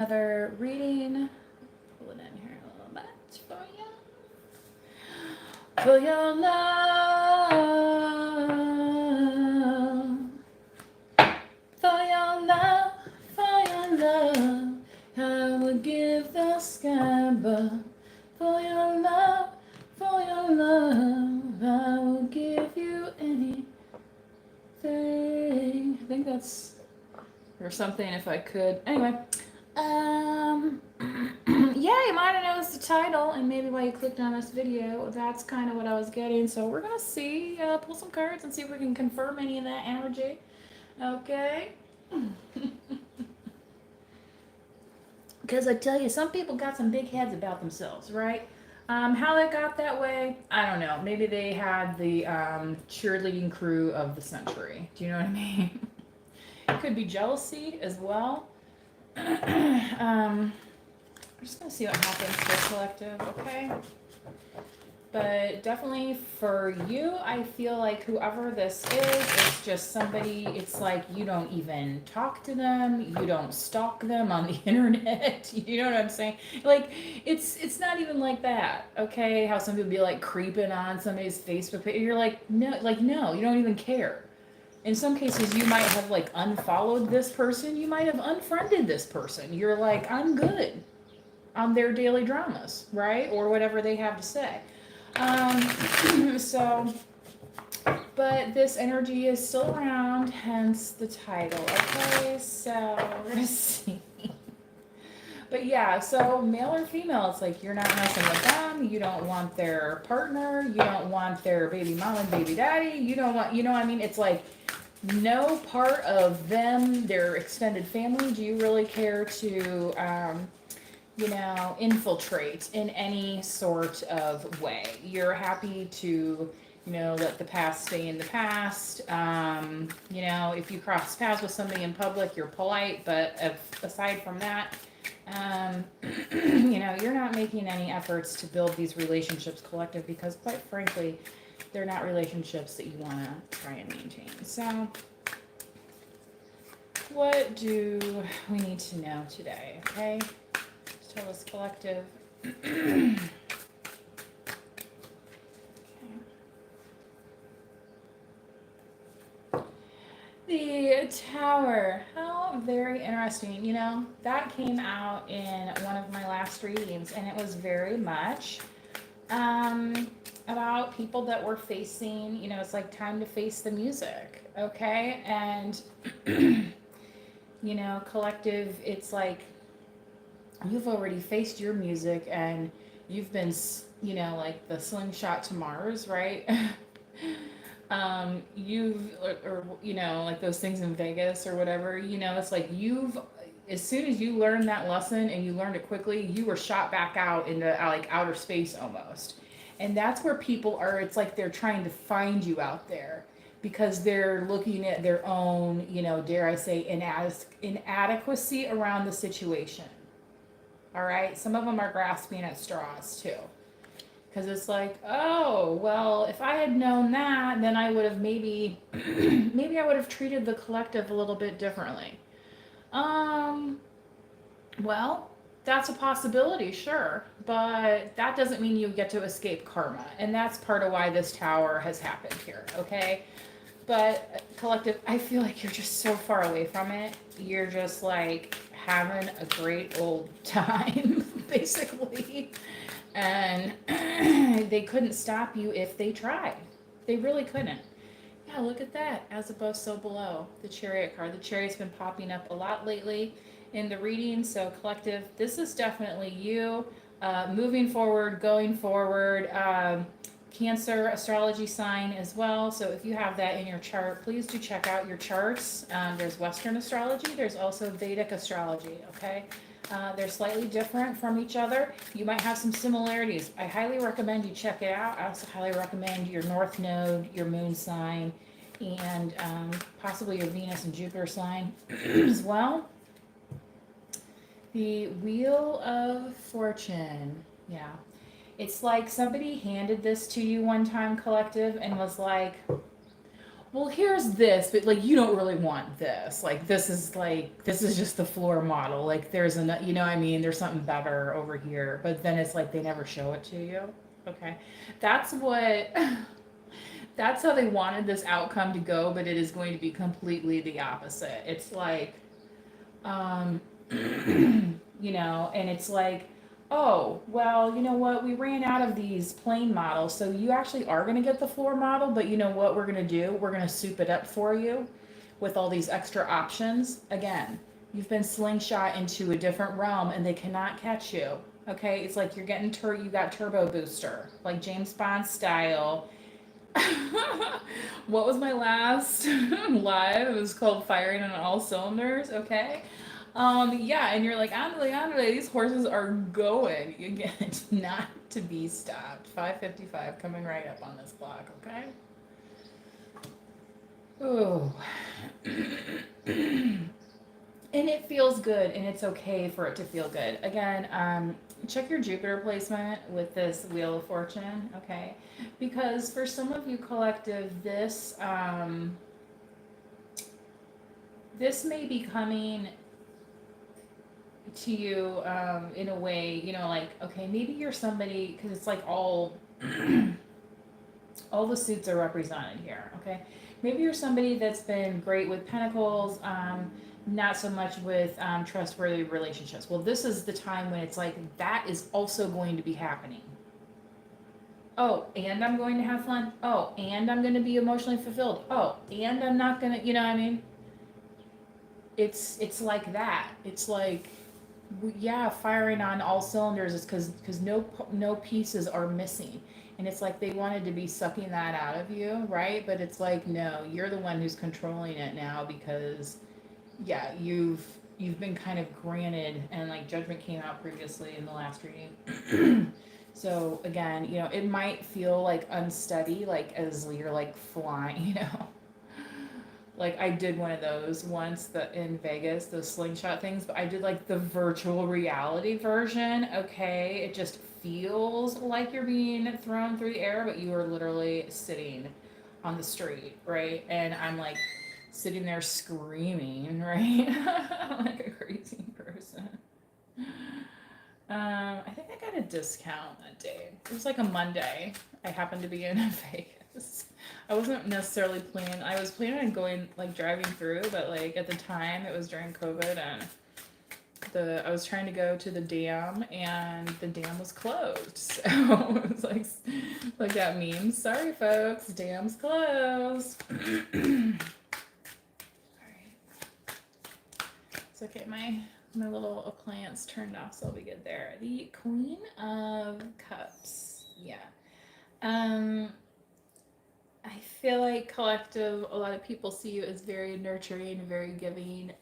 Another reading. Pull it in here a little bit for you. For your love. For your love. For your love. I would give the sky above. For your love. For your love. I will give you anything. I think that's. Or something if I could. Anyway. Yeah, you might have noticed the title and maybe why you clicked on this video. That's kind of what I was getting. So we're going to see, pull some cards and see if we can confirm any of that energy. Okay? Because I tell you, some people got some big heads about themselves, right? How they got that way, I don't know. Maybe they had the cheerleading crew of the century. Do you know what I mean? It could be jealousy as well. I'm just going to see what happens for collective, okay? But definitely for you, I feel like whoever this is, it's just somebody, it's like you don't even talk to them, you don't stalk them on the internet, you know what I'm saying? Like, it's not even like that, okay? How some people be like creeping on somebody's Facebook page, you're like, no, you don't even care. In some cases, you might have like unfollowed this person, you might have unfriended this person. You're like, I'm good on their daily dramas, right? Or whatever they have to say. So, but this energy is still around, hence the title. Okay, so we're gonna see. But yeah, so male or female, it's like you're not messing with them. You don't want their partner. You don't want their baby mom and baby daddy. You don't want, you know what I mean? It's like no part of them, their extended family, do you really care to, infiltrate in any sort of way. You're happy to, let the past stay in the past. If you cross paths with somebody in public, you're polite, but aside from that, you're not making any efforts to build these relationships collective because, quite frankly, they're not relationships that you want to try and maintain. So, what do we need to know today? Okay, just tell us collective. Okay. The Tower. How very interesting. That came out in one of my last readings, and it was very much about people that were facing, it's like time to face the music, okay? And, collective, it's like you've already faced your music and you've been, like the slingshot to Mars, right? Like those things in Vegas or whatever, it's like as soon as you learned that lesson and you learned it quickly, you were shot back out into like outer space almost. And that's where people are, it's like they're trying to find you out there because they're looking at their own, dare I say, inadequacy around the situation. All right. Some of them are grasping at straws too. Because it's like, oh, well, if I had known that, then I would have maybe I would have treated the collective a little bit differently. Well, that's a possibility, sure, but that doesn't mean you get to escape karma, and that's part of why this tower has happened here, okay? But collective, I feel like you're just so far away from it. You're just like having a great old time, basically. And they couldn't stop you if they tried. They really couldn't. Yeah, look at that. As above, so below. The Chariot card. The Chariot's been popping up a lot lately in the reading. So collective, this is definitely you. Moving forward, going forward. Cancer astrology sign as well. So if you have that in your chart, please do check out your charts. There's Western astrology. There's also Vedic astrology, okay? They're slightly different from each other. You might have some similarities. I highly recommend you check it out. I also highly recommend your North Node, your Moon sign, and possibly your Venus and Jupiter sign as well. The Wheel of Fortune. Yeah. It's like somebody handed this to you one time, collective, and was like, well, here's this, but like you don't really want this. This is just the floor model. Like there's you know what I mean, there's something better over here. But then it's like they never show it to you. Okay. That's what that's how they wanted this outcome to go, but it is going to be completely the opposite. It's like um you know, and it's like, oh, well, you know what? We ran out of these plain models, so you actually are going to get the floor model, but you know what we're going to do? We're going to soup it up for you with all these extra options. Again, you've been slingshot into a different realm and they cannot catch you. Okay? It's like you're getting you got turbo booster, like James Bond style. What was my last live? It was called Firing on All Cylinders, okay? Yeah, and you're like, Andre, these horses are going. Again, it's not to be stopped. 5:55 coming right up on this clock, okay? Oh. And it feels good, and it's okay for it to feel good. Again, check your Jupiter placement with this Wheel of Fortune, okay? Because for some of you collective, this may be coming to you in a way, you know, like, okay, maybe you're somebody, because it's like all all the suits are represented here, okay? Maybe you're somebody that's been great with pentacles, not so much with trustworthy relationships. Well, this is the time when it's like that is also going to be happening. Oh, and I'm going to have fun. Oh, and I'm going to be emotionally fulfilled. Oh, and I'm not going to, you know what I mean? It's like that. It's like, yeah, firing on all cylinders is because no pieces are missing, and it's like they wanted to be sucking that out of you, right? But it's like, no, you're the one who's controlling it now because yeah, you've been kind of granted, and like judgment came out previously in the last reading. So again, you know, it might feel like unsteady, like as you're like flying, you know. Like I did one of those once in Vegas, those slingshot things, but I did like the virtual reality version. Okay, it just feels like you're being thrown through the air, but you are literally sitting on the street, right? And I'm like sitting there screaming, right? Like a crazy person. I think I got a discount that day. It was like a Monday. I happened to be in Vegas. I wasn't necessarily planning. I was planning on going like driving through, but like at the time it was during COVID, and I was trying to go to the dam and the dam was closed. So it was like that meme. Sorry folks, dam's closed. Alright. It's okay, my little plants turned off, so I'll be good there. The Queen of Cups. Yeah. I feel like collective, a lot of people see you as very nurturing, very giving.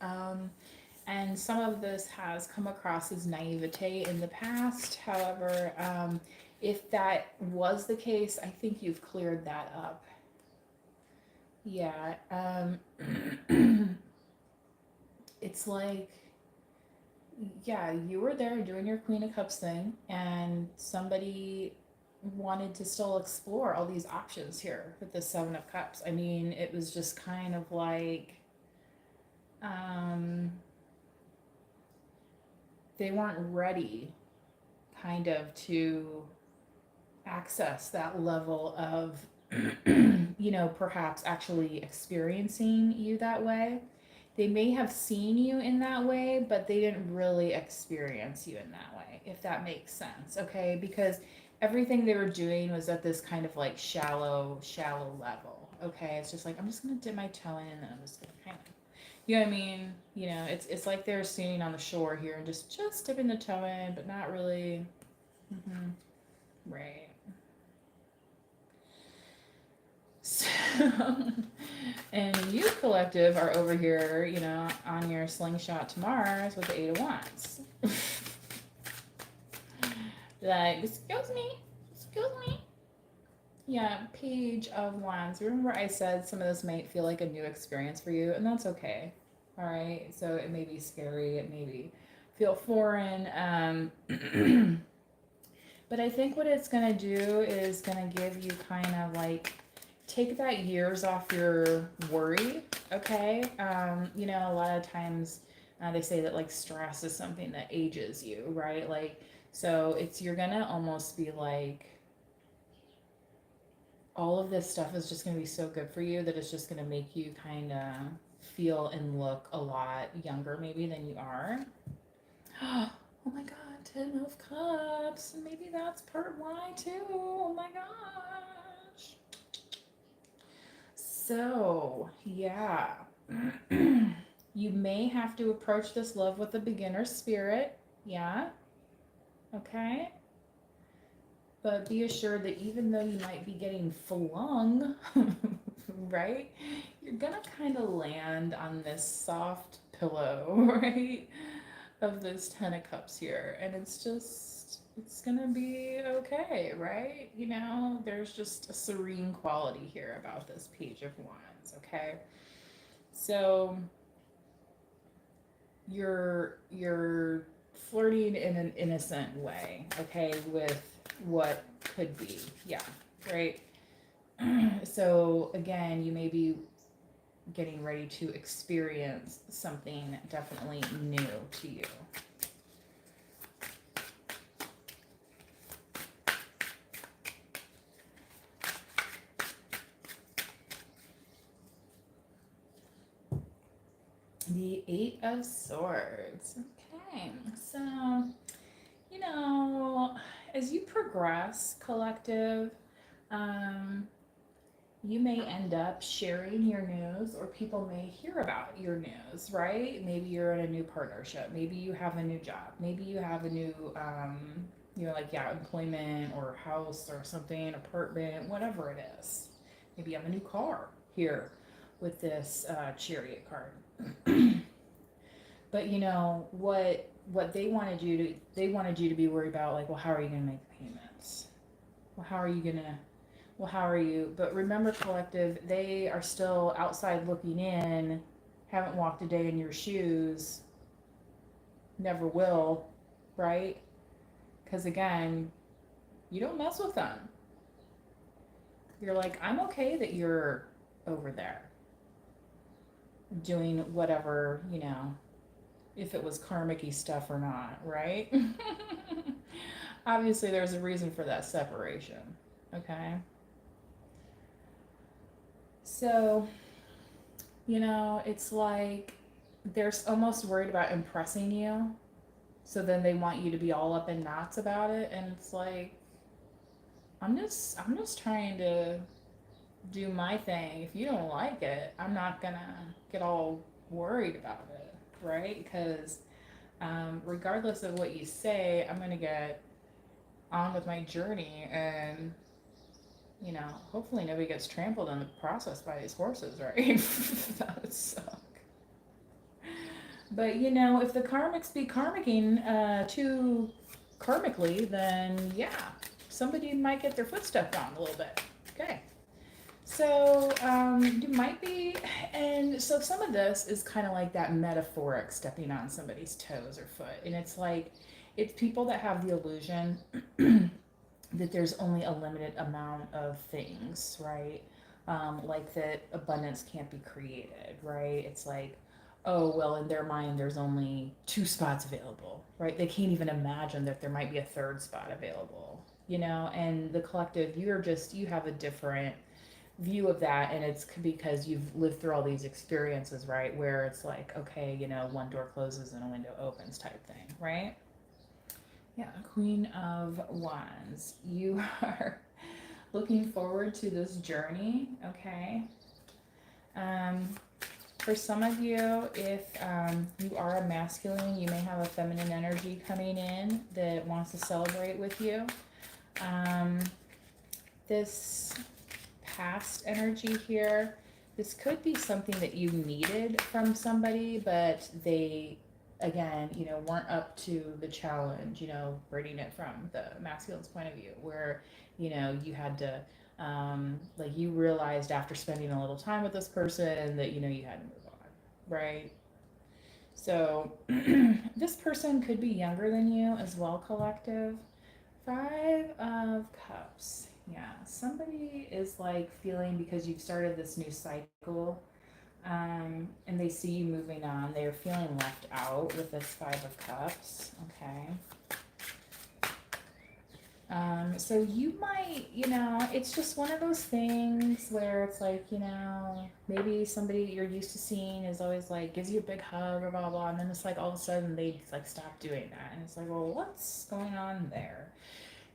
And some of this has come across as naivete in the past. However, if that was the case, I think you've cleared that up. Yeah. It's like, yeah, you were there doing your Queen of Cups thing, and somebody wanted to still explore all these options here with the Seven of Cups. I mean, it was just kind of like they weren't ready kind of to access that level of you know, perhaps actually experiencing you that way. They may have seen you in that way, but they didn't really experience you in that way, if that makes sense, okay? Because everything they were doing was at this kind of like shallow level, okay? It's just like, I'm just gonna dip my toe in, and then I'm just gonna kind of, you know what I mean? You know, it's like they're standing on the shore here and just dipping the toe in, but not really. Right. So, and you collective are over here, you know, on your slingshot to Mars with the Eight of Wands. Like, excuse me. Yeah, Page of Wands. Remember I said some of this might feel like a new experience for you, and that's okay. All right, so it may be scary, it may feel foreign, but I think what it's gonna do is gonna give you kind of like take that years off your worry, okay? You know, a lot of times they say that like stress is something that ages you, right? Like, so it's, you're gonna almost be like, all of this stuff is just gonna be so good for you that it's just gonna make you kind of feel and look a lot younger maybe than you are. Oh my God, Ten of Cups. Maybe that's part why too. Oh my gosh. So, yeah. You may have to approach this love with a beginner spirit. Yeah. Okay. But be assured that even though you might be getting flung, right, you're gonna kind of land on this soft pillow, right, of this Ten of Cups here. And it's just, it's gonna be okay, right? You know, there's just a serene quality here about this Page of Wands, okay? So you're flirting in an innocent way, okay, with what could be. Yeah, right. So again, you may be getting ready to experience something definitely new to you. The Eight of Swords. Okay, so, you know, as you progress, collective, you may end up sharing your news, or people may hear about your news, right? Maybe you're in a new partnership. Maybe you have a new job. Maybe you have a new, you know, like, yeah, employment or house or something, apartment, whatever it is. Maybe you have a new car here with this Chariot card. But you know what they wanted you to be worried about, like, well, how are you going to make the payments? Well, how are you going to, well, how are you, but remember, collective, they are still outside looking in, haven't walked a day in your shoes, never will, right? Because again, you don't mess with them. You're like, I'm okay that you're over there doing whatever, you know, if it was karmic-y stuff or not, right? Obviously, there's a reason for that separation, okay? So, you know, it's like they're almost worried about impressing you. So then they want you to be all up in knots about it. And it's like, I'm just trying to do my thing. If you don't like it, I'm not gonna get all worried about it, right? Because regardless of what you say, I'm gonna get on with my journey, and you know, hopefully nobody gets trampled in the process by these horses, right? That would suck. But you know, if the karmics be karmicking too karmically, then yeah, somebody might get their foot stepped on a little bit. Okay. So you might be, and so some of this is kind of like that metaphoric stepping on somebody's toes or foot. And it's like, it's people that have the illusion that there's only a limited amount of things, right? Like that abundance can't be created, right? It's like, oh, well, in their mind, there's only 2 spots available, right? They can't even imagine that there might be a 3rd spot available, you know? And the collective, you have a different view of that, and it's because you've lived through all these experiences, right, where it's like, okay, you know, one door closes and a window opens type thing, right? Yeah, Queen of Wands, you are looking forward to this journey, okay? For some of you, if you are a masculine, you may have a feminine energy coming in that wants to celebrate with you. This past energy here, this could be something that you needed from somebody, but they, again, you know, weren't up to the challenge, you know, reading it from the masculine's point of view, where, you know, you had to, like, you realized after spending a little time with this person that, you know, you had to move on, right? So this person could be younger than you as well, collective. 5 of Cups. Yeah, somebody is like feeling because you've started this new cycle, and they see you moving on, they're feeling left out with this Five of Cups, okay? So you might, it's just one of those things where it's like, maybe somebody you're used to seeing is always like gives you a big hug or blah blah, and then it's like all of a sudden they just like stop doing that, and it's like, well, what's going on there?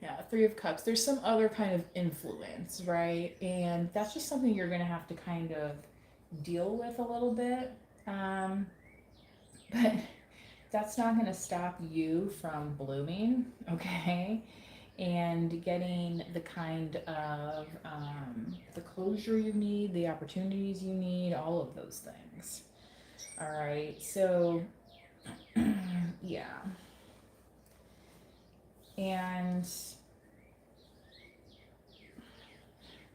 Yeah, Three of Cups. There's some other kind of influence, right? And that's just something you're gonna have to kind of deal with a little bit. Um, but that's not gonna stop you from blooming, okay? And getting the kind of the closure you need, the opportunities you need, all of those things. All right, so yeah, and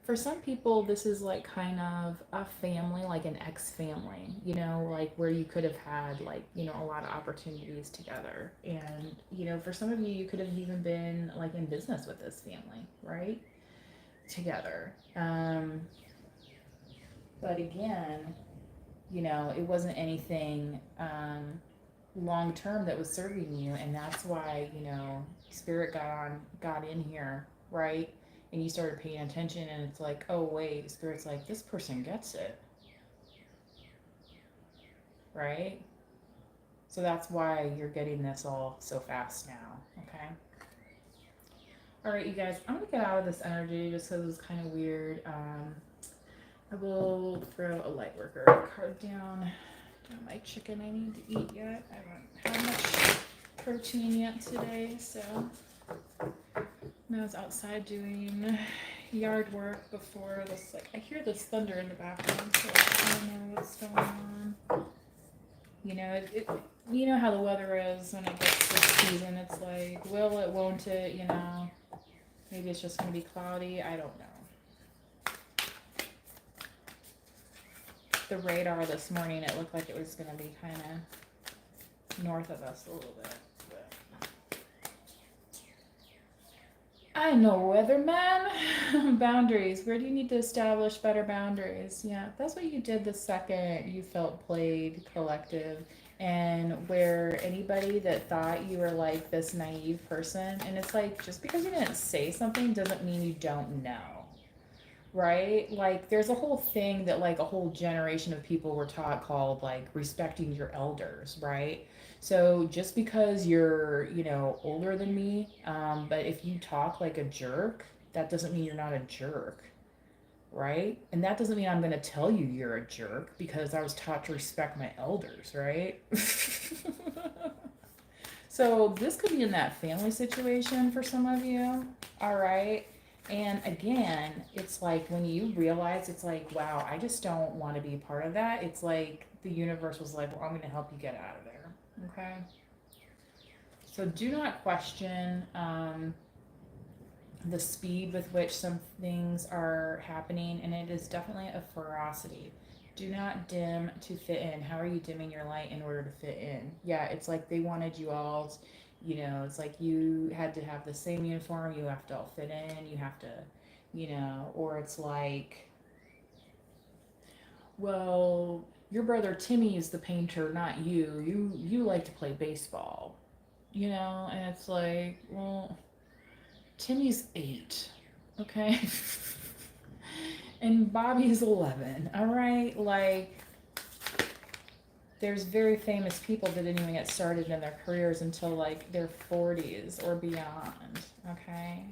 for some people, this is like kind of a family, like an ex family, like where you could have had like, a lot of opportunities together. And, for some of you, you could have even been like in business with this family, right? Together. But again, it wasn't anything long term that was serving you. And that's why, spirit got in here, right? And you started paying attention, and it's like, oh wait, spirit's like, this person gets it, right? So that's why you're getting this all so fast now. Okay, all right, you guys, I'm gonna get out of this energy just because it's kind of weird. I will throw a light worker card down. Got my chicken I need to eat yet. I haven't had much protein yet today, so I was outside doing yard work before this. Like, I hear this thunder in the background, so I don't know what's going on. You know how the weather is when it gets this season. It's like, will it, won't it? Maybe it's just gonna be cloudy. I don't know. The radar this morning, it looked like it was gonna be kind of north of us a little bit. I know, weatherman. Boundaries. Where do you need to establish better boundaries? Yeah, that's what you did the second you felt played, collective. And where anybody that thought you were like this naive person, and it's like, just because you didn't say something doesn't mean you don't know, right? Like, there's a whole thing that like a whole generation of people were taught called like respecting your elders, right? So just because you're, older than me, but if you talk like a jerk, that doesn't mean you're not a jerk, right? And that doesn't mean I'm going to tell you you're a jerk because I was taught to respect my elders, right? So this could be in that family situation for some of you, all right? And again, it's like when you realize, it's like, wow, I just don't want to be a part of that. It's like the universe was like, well, I'm going to help you get out of there, okay? So do not question the speed with which some things are happening, and it is definitely a ferocity. Do not dim to fit in. How are you dimming your light in order to fit in? Yeah, it's like they wanted you all, it's like you had to have the same uniform, you have to all fit in, you have to, or it's like, well, your brother Timmy is the painter, not you. You like to play baseball, and it's like, well, Timmy's 8, okay? And Bobby's 11, all right? Like, there's very famous people that didn't even get started in their careers until like their 40s or beyond, okay?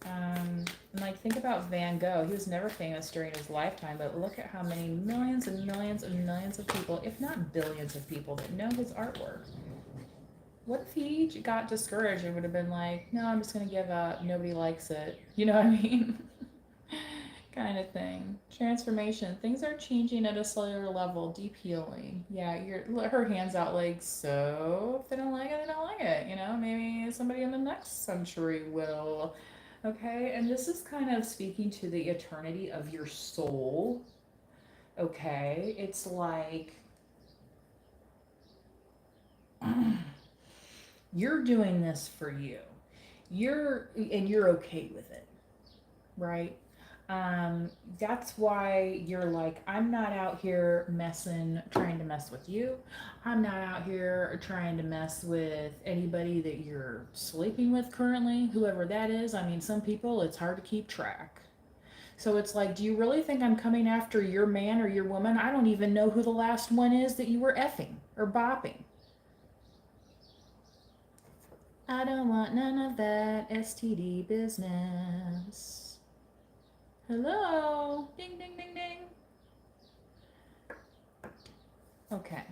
And like, think about Van Gogh. He was never famous during his lifetime, but look at how many millions and millions and millions of people, if not billions of people, that know his artwork. What if he got discouraged and would have been like, no, I'm just going to give up. Nobody likes it. You know what I mean? Kind of thing. Transformation. Things are changing at a cellular level. Deep healing. Yeah, her hands out like, so if they don't like it, they don't like it. Maybe somebody in the next century will. Okay, and this is kind of speaking to the eternity of your soul. Okay, it's like you're doing this for you. You're okay with it. right? That's why you're like, I'm not out here trying to mess with you. I'm not out here trying to mess with anybody that you're sleeping with currently, whoever that is. I mean, some people, it's hard to keep track. So it's like, do you really think I'm coming after your man or your woman? I don't even know who the last one is that you were effing or bopping. I don't want none of that STD business. Hello? Ding, ding, ding, ding. Okay.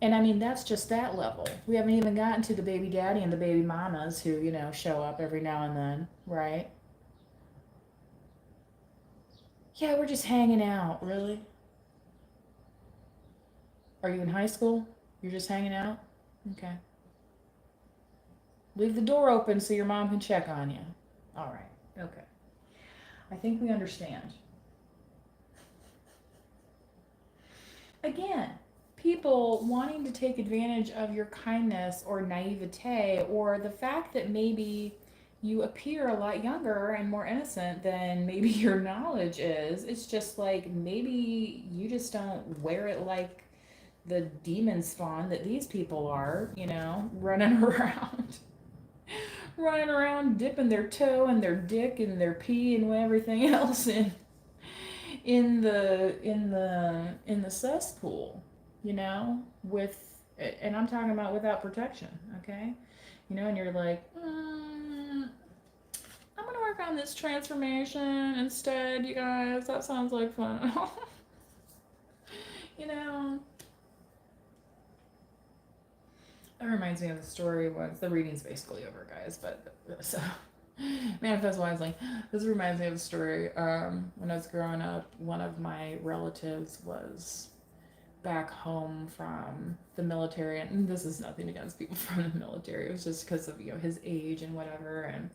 And I mean, that's just that level. We haven't even gotten to the baby daddy and the baby mamas who, show up every now and then, right? Yeah, we're just hanging out. Really? Are you in high school? You're just hanging out? Okay. Leave the door open so your mom can check on you. All right. Okay. I think we understand. Again, people wanting to take advantage of your kindness or naivete or the fact that maybe you appear a lot younger and more innocent than maybe your knowledge is. It's just like maybe you just don't wear it like the demon spawn that these people are, running around. Running around dipping their toe and their dick and their pee and everything else in the cesspool, with, and I'm talking about without protection, okay? And you're like, I'm gonna work on this transformation instead, you guys. That sounds like fun. you know, that reminds me of the story once. The reading's basically over, guys, but so manifest wisely. This reminds me of a story. When I was growing up, one of my relatives was back home from the military, and this is nothing against people from the military. It was just because of his age and whatever. And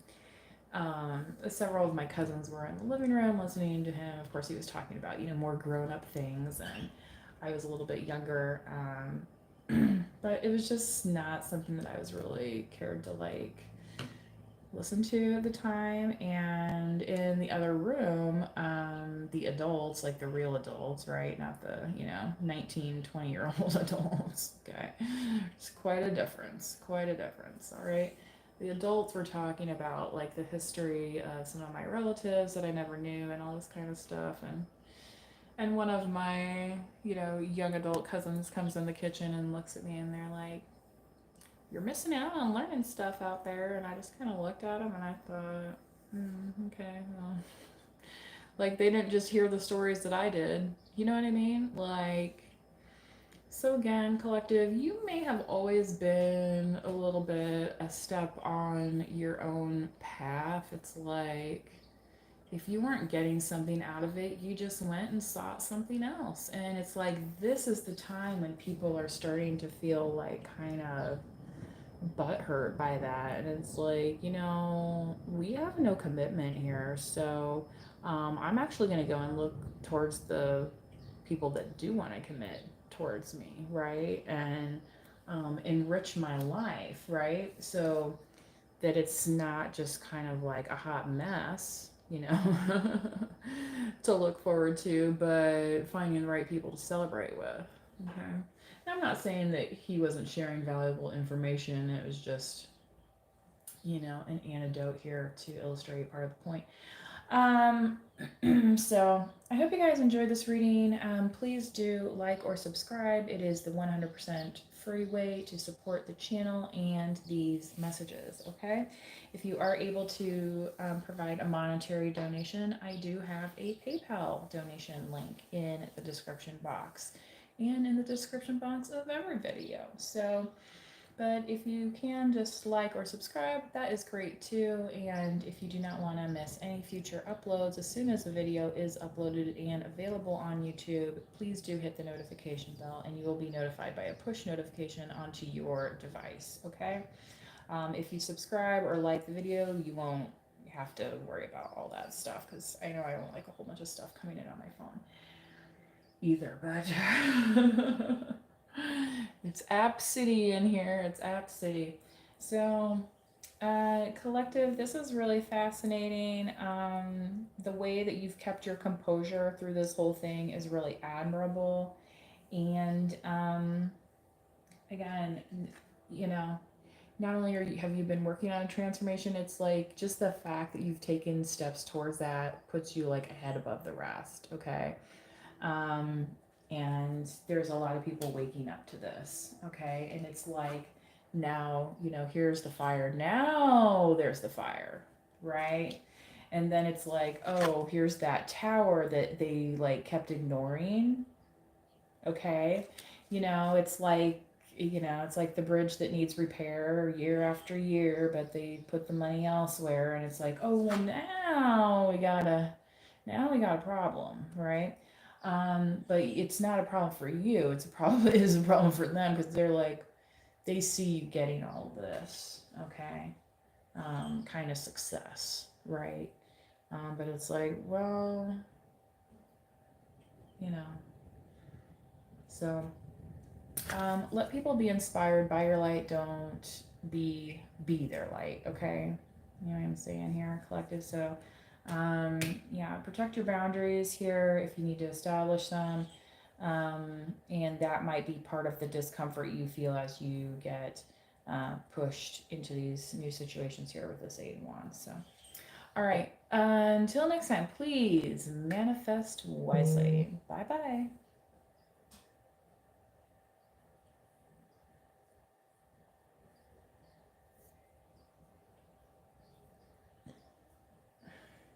several of my cousins were in the living room listening to him. Of course, he was talking about more grown up things, and I was a little bit younger. But it was just not something that I was really cared to listen to at the time. And in the other room, the adults, like the real adults, right, not the 19-20-year-old adults, okay, it's quite a difference, all right. The adults were talking about like the history of some of my relatives that I never knew and all this kind of stuff. And one of my young adult cousins comes in the kitchen and looks at me, and they're like, you're missing out on learning stuff out there. And I just kind of looked at them and I thought, okay, well, like they didn't just hear the stories that I did. You know what I mean? Like, so again, collective, you may have always been a little bit a step on your own path. It's like, if you weren't getting something out of it, you just went and sought something else. And it's like, this is the time when people are starting to feel like kind of butthurt by that. And it's like, we have no commitment here. So I'm actually going to go and look towards the people that do want to commit towards me, right? And enrich my life, right? So that it's not just kind of like a hot mess, to look forward to, but finding the right people to celebrate with. Okay. I'm not saying that he wasn't sharing valuable information. It was just, an anecdote here to illustrate part of the point. So I hope you guys enjoyed this reading. Please do like or subscribe. It is the 100% free way to support the channel and these messages, okay? If you are able to provide a monetary donation, I do have a PayPal donation link in the description box and in the description box of every video. So, but if you can just like or subscribe, that is great too. And if you do not want to miss any future uploads, as soon as the video is uploaded and available on YouTube, please do hit the notification bell and you will be notified by a push notification onto your device, okay? If you subscribe or like the video, you won't have to worry about all that stuff, because I know I don't like a whole bunch of stuff coming in on my phone either, but it's App City in here. It's App City. So Collective, this is really fascinating. The way that you've kept your composure through this whole thing is really admirable. And again, you know, not only have you been working on a transformation, it's like just the fact that you've taken steps towards that puts you like ahead above the rest. Okay. Um, and there's a lot of people waking up to this. Okay. And it's like, now, here's the fire. Now there's the fire. Right. And then it's like, oh, here's that tower that they like kept ignoring. Okay. It's like the bridge that needs repair year after year, but they put the money elsewhere, and it's like, oh, well, now we got a problem, right? But it's not a problem for you. It's a problem. It is a problem for them because they're like, they see you getting all of this, okay, kind of success, right? But it's like, well, you know, so let people be inspired by your light. Don't be their light, okay? You know what I'm saying here, collective. So yeah, protect your boundaries here if you need to establish them. And that might be part of the discomfort you feel as you get pushed into these new situations here with this 8 of Wands. So all right, until next time, please manifest wisely. Bye bye.